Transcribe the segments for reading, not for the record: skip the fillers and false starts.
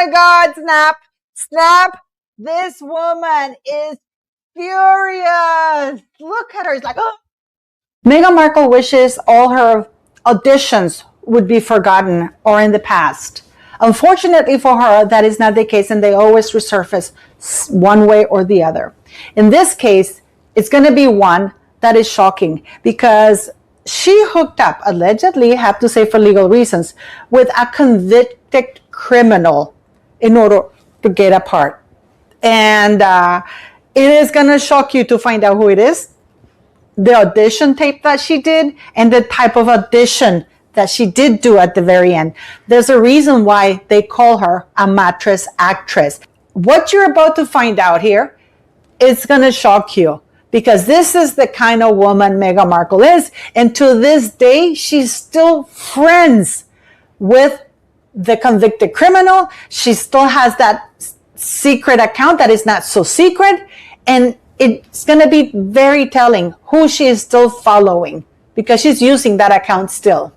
my God, snap, snap. This woman is furious. Look at her. It's like, oh. Meghan Markle wishes all her auditions would be forgotten or in the past. Unfortunately for her, that is not the case, and they always resurface one way or the other. In this case, it's going to be one that is shocking because she hooked up, allegedly, have to say for legal reasons, with a convicted criminal in order to get apart. And it is going to shock you to find out who it is, the audition tape that she did, and the type of audition that she did do at the very end. There's a reason why they call her a mattress actress. What you're about to find out here, it's going to shock you because this is the kind of woman Meghan Markle is. And to this day, she's still friends with the convicted criminal. She still has that secret account that is not so secret. And it's going to be very telling who she is still following because she's using that account still.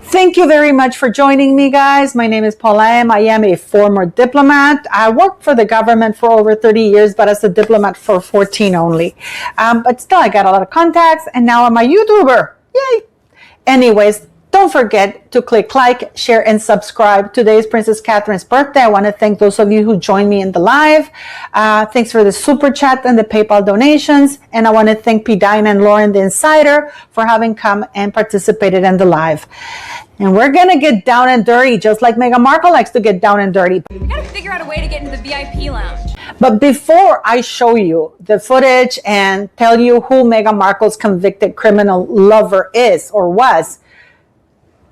Thank you very much for joining me, guys. My name is Paula. I am a former diplomat. I worked for the government for over 30 years, but as a diplomat for 14 only. But still, I got a lot of contacts, and now I'm a YouTuber. Yay! Anyways, don't forget to click like, share, and subscribe. Today is Princess Catherine's birthday. I want to thank those of you who joined me in the live. Thanks for the super chat and the PayPal donations. And I want to thank P. Dine and Lauren, the Insider, for having come and participated in the live. And we're going to get down and dirty, just like Meghan Markle likes to get down and dirty. We got to figure out a way to get into the VIP lounge. But before I show you the footage and tell you who Meghan Markle's convicted criminal lover is or was,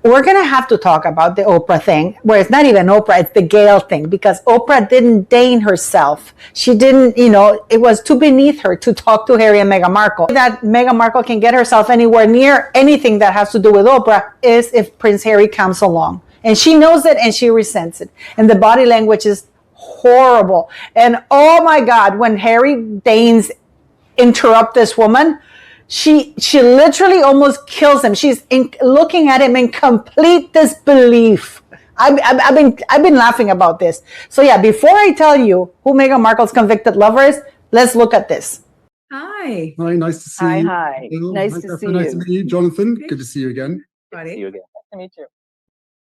we're going to have to talk about the Oprah thing, where it's not even Oprah, it's the Gayle thing, because Oprah didn't deign herself. She didn't, it was too beneath her to talk to Harry and Meghan Markle. That Meghan Markle can get herself anywhere near anything that has to do with Oprah is if Prince Harry comes along. And she knows it and she resents it. And the body language is horrible. And oh my God, when Harry deigns interrupt this woman, she literally almost kills him. She's looking at him in complete disbelief. I've been laughing about this. So yeah, before I tell you who Meghan Markle's convicted lover is, let's look at this. Hi. Hi, nice to see you. Hi. Nice to see you. Nice to meet you, Jonathan. Good to see you again. Good to see you again. Nice to meet you.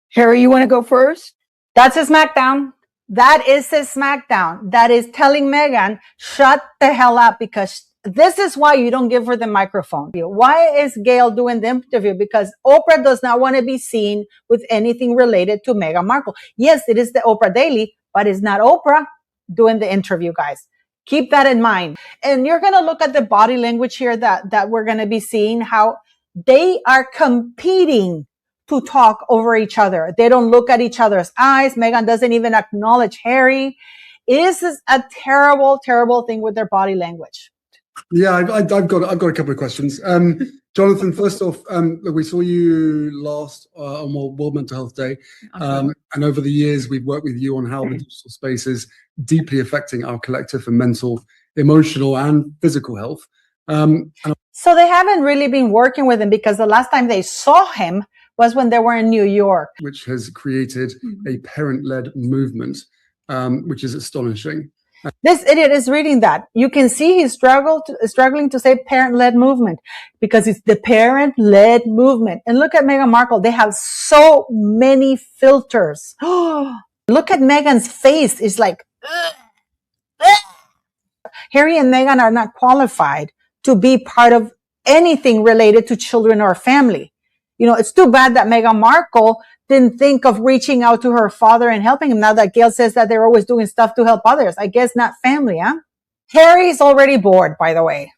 Harry, you want to go first? That's a smackdown. That is a smackdown. That is telling Meghan, shut the hell up, because this is why you don't give her the microphone. Why is Gayle doing the interview? Because Oprah does not want to be seen with anything related to Meghan Markle. Yes, it is the Oprah Daily, but it's not Oprah doing the interview, guys. Keep that in mind. And you're going to look at the body language here that we're going to be seeing, how they are competing to talk over each other. They don't look at each other's eyes. Meghan doesn't even acknowledge Harry. It is a terrible, terrible thing with their body language. Yeah, I've got a couple of questions. Jonathan, first off, look, we saw you last on World Mental Health Day, and over the years we've worked with you on how the digital space is deeply affecting our collective and mental, emotional, and physical health. So they haven't really been working with him, because the last time they saw him was when they were in New York, which has created a parent-led movement, which is astonishing. This idiot is reading that. You can see he's struggling to say parent-led movement, because it's the parent-led movement. And look at Meghan Markle. They have so many filters. Look at Meghan's face. It's like, Harry and Meghan are not qualified to be part of anything related to children or family. It's too bad that Meghan Markle didn't think of reaching out to her father and helping him, now that Gayle says that they're always doing stuff to help others. I guess not family, huh? Harry's already bored, by the way.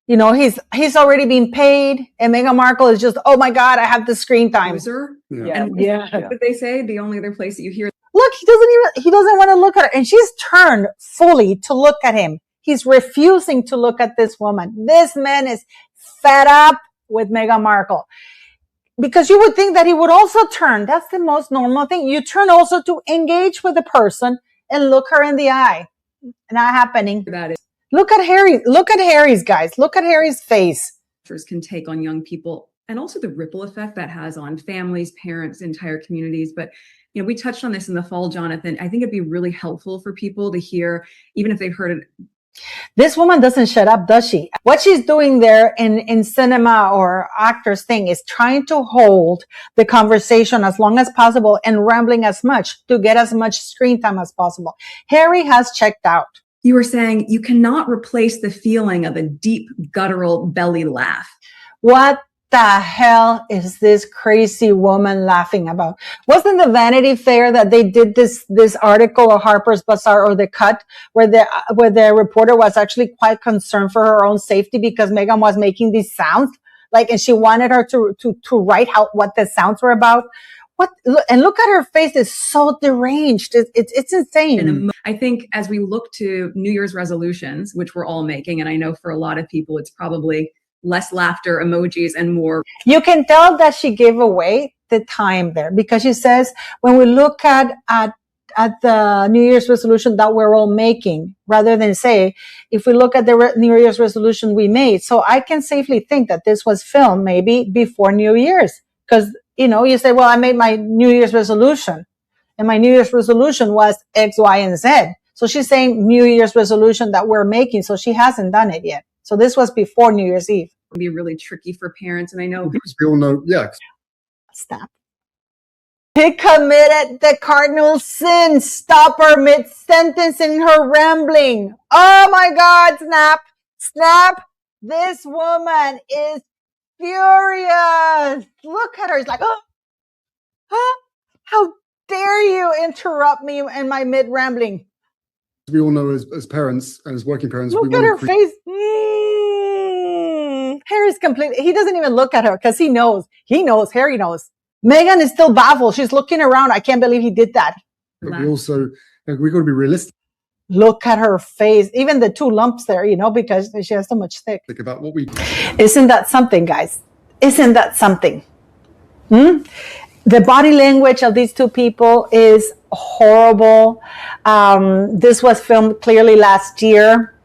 He's already been paid, and Meghan Markle is just, oh my God, I have the screen time. Yeah. But they say the only other place that you hear. Look, he doesn't want to look at her, and she's turned fully to look at him. He's refusing to look at this woman. This man is fed up with Meghan Markle. Because you would think that he would also turn. That's the most normal thing. You turn also to engage with the person and look her in the eye. Not happening. That is. Look at Harry. Look at Harry's, guys. Look at Harry's face. Can take on young people and also the ripple effect that has on families, parents, entire communities. But we touched on this in the fall, Jonathan. I think it'd be really helpful for people to hear, even if they've heard it. This woman doesn't shut up, does she? What she's doing there in cinema or actors thing is trying to hold the conversation as long as possible and rambling as much to get as much screen time as possible. Harry has checked out. You were saying you cannot replace the feeling of a deep, guttural belly laugh. What the hell is this crazy woman laughing about? Wasn't the Vanity Fair that they did this article or Harper's Bazaar or The Cut where the reporter was actually quite concerned for her own safety because Meghan was making these sounds and she wanted her to write out what the sounds were about. And look at her face. It's so deranged. It's insane. And I think as we look to New Year's resolutions, which we're all making, and I know for a lot of people, it's probably less laughter emojis and more. You can tell that she gave away the time there because she says, when we look at the New Year's resolution that we're all making, rather than say, if we look at the New Year's resolution we made. So I can safely think that this was filmed maybe before New Year's because, you say, well, I made my New Year's resolution and my New Year's resolution was X, Y, and Z. So she's saying New Year's resolution that we're making. So she hasn't done it yet. So this was before New Year's Eve. It would be really tricky for parents. And I know we all know, yeah. Stop. He committed the cardinal sin. Stop her mid-sentence in her rambling. Oh my God, snap. This woman is furious. Look at her. It's like, how dare you interrupt me in my mid-rambling? We all know as parents and as working parents. Look at her face. Harry's completely, he doesn't even look at her because he knows, Harry knows. Meghan is still baffled. She's looking around. I can't believe he did that. But we also, we got to be realistic. Look at her face. Even the two lumps there, because she has so much thick. Think about what we. Isn't that something, guys? Isn't that something? The body language of these two people is horrible. This was filmed clearly last year.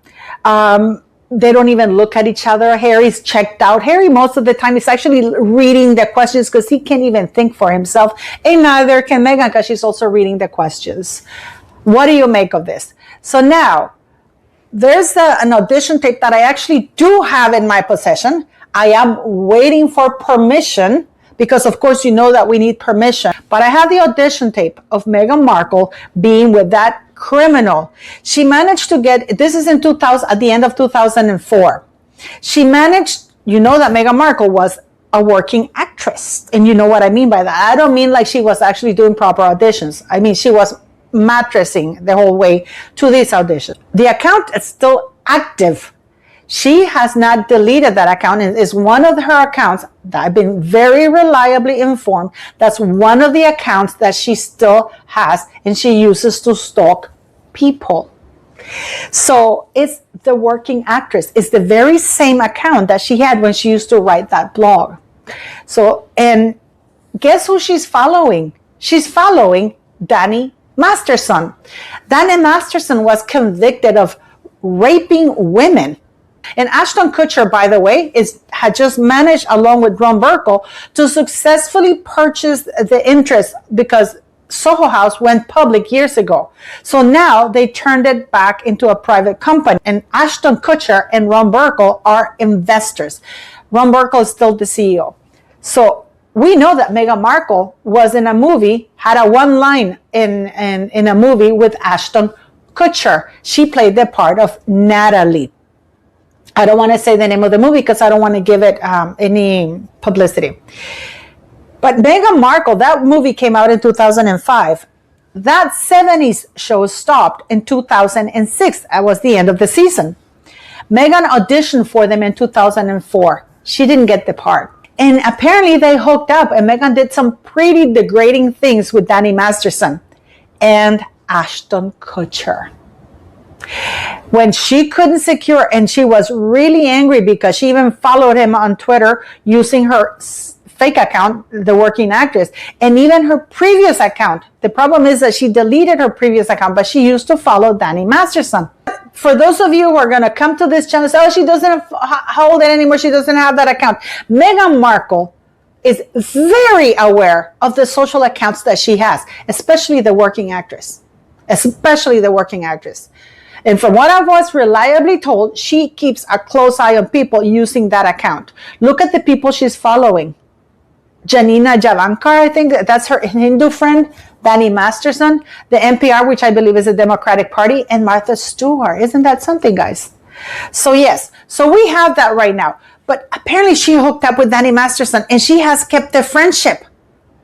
They don't even look at each other. Harry's checked out. Harry, most of the time, is actually reading the questions because he can't even think for himself. And neither can Meghan because she's also reading the questions. What do you make of this? So now, there's an audition tape that I actually do have in my possession. I am waiting for permission because, of course, that we need permission. But I have the audition tape of Meghan Markle being with that criminal. She managed to get, this is at the end of 2004. She managed, that Meghan Markle was a working actress. And you know what I mean by that. I don't mean like she was actually doing proper auditions. I mean, she was mattressing the whole way to this audition. The account is still active. She has not deleted that account. It is one of her accounts that I've been very reliably informed. That's one of the accounts that she still has and she uses to stalk people. So it's the working actress. It's the very same account that she had when she used to write that blog. So, and guess who she's following? She's following Danny Masterson. Danny Masterson was convicted of raping women. And Ashton Kutcher, by the way, had just managed, along with Ron Burkle, to successfully purchase the interest because Soho House went public years ago. So now they turned it back into a private company. And Ashton Kutcher and Ron Burkle are investors. Ron Burkle is still the CEO. So we know that Meghan Markle was in a movie, had a one line in a movie with Ashton Kutcher. She played the part of Natalie. I don't want to say the name of the movie because I don't want to give it any publicity. But Meghan Markle, that movie came out in 2005. That 70s show stopped in 2006. That was the end of the season. Meghan auditioned for them in 2004. She didn't get the part. And apparently they hooked up and Meghan did some pretty degrading things with Danny Masterson and Ashton Kutcher. When she couldn't secure, and she was really angry because she even followed him on Twitter using her fake account, the working actress, and even her previous account. The problem is that she deleted her previous account, but she used to follow Danny Masterson. For those of you who are going to come to this channel and say, oh, she doesn't hold it anymore, she doesn't have that account. Meghan Markle is very aware of the social accounts that she has, especially the working actress. Especially the working actress. And from what I was reliably told, she keeps a close eye on people using that account. Look at the people she's following. Janina Javankar, I think that's her Hindu friend. Danny Masterson, the NPR, which I believe is the Democratic Party, and Martha Stewart. Isn't that something, guys? So yes, so we have that right now. But apparently she hooked up with Danny Masterson, and she has kept the friendship.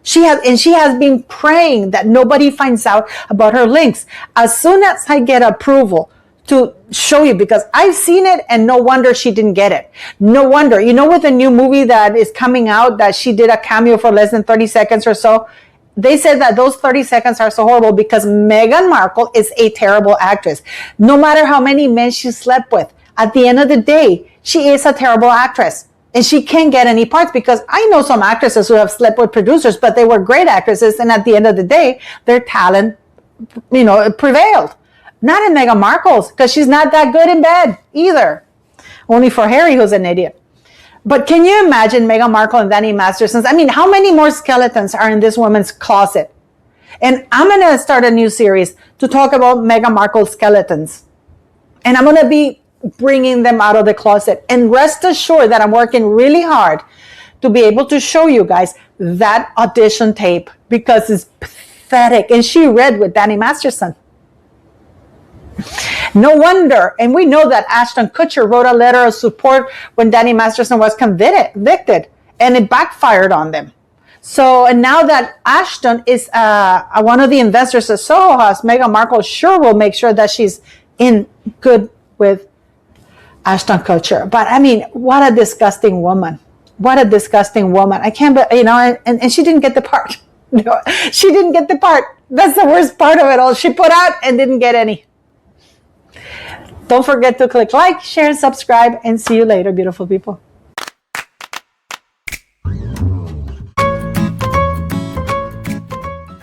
She has been praying that nobody finds out about her links. As soon as I get approval to show you, because I've seen it, and no wonder she didn't get it. No wonder. You know, with the new movie that is coming out, that she did a cameo for less than 30 seconds or so, they said that those 30 seconds are so horrible because Meghan Markle is a terrible actress. No matter how many men she slept with, at the end of the day, she is a terrible actress. And she can't get any parts, because I know some actresses who have slept with producers, but they were great actresses. And at the end of the day, their talent, prevailed. Not in Meghan Markle's, because she's not that good in bed either. Only for Harry, who's an idiot. But can you imagine Meghan Markle and Danny Masterson? I mean, how many more skeletons are in this woman's closet? And I'm going to start a new series to talk about Meghan Markle's skeletons. And I'm going to be bringing them out of the closet. And rest assured that I'm working really hard to be able to show you guys that audition tape, because it's pathetic. And she read with Danny Masterson. No wonder. And we know that Ashton Kutcher wrote a letter of support when Danny Masterson was convicted, and it backfired on them. So, and now that Ashton is one of the investors of Soho House, Meghan Markle sure will make sure that she's in good with Ashton Kutcher. But I mean, what a disgusting woman. What a disgusting woman. I can't, and she didn't get the part. No, she didn't get the part. That's the worst part of it all. She put out and didn't get any. Don't forget to click like, share, and subscribe, and see you later, beautiful people.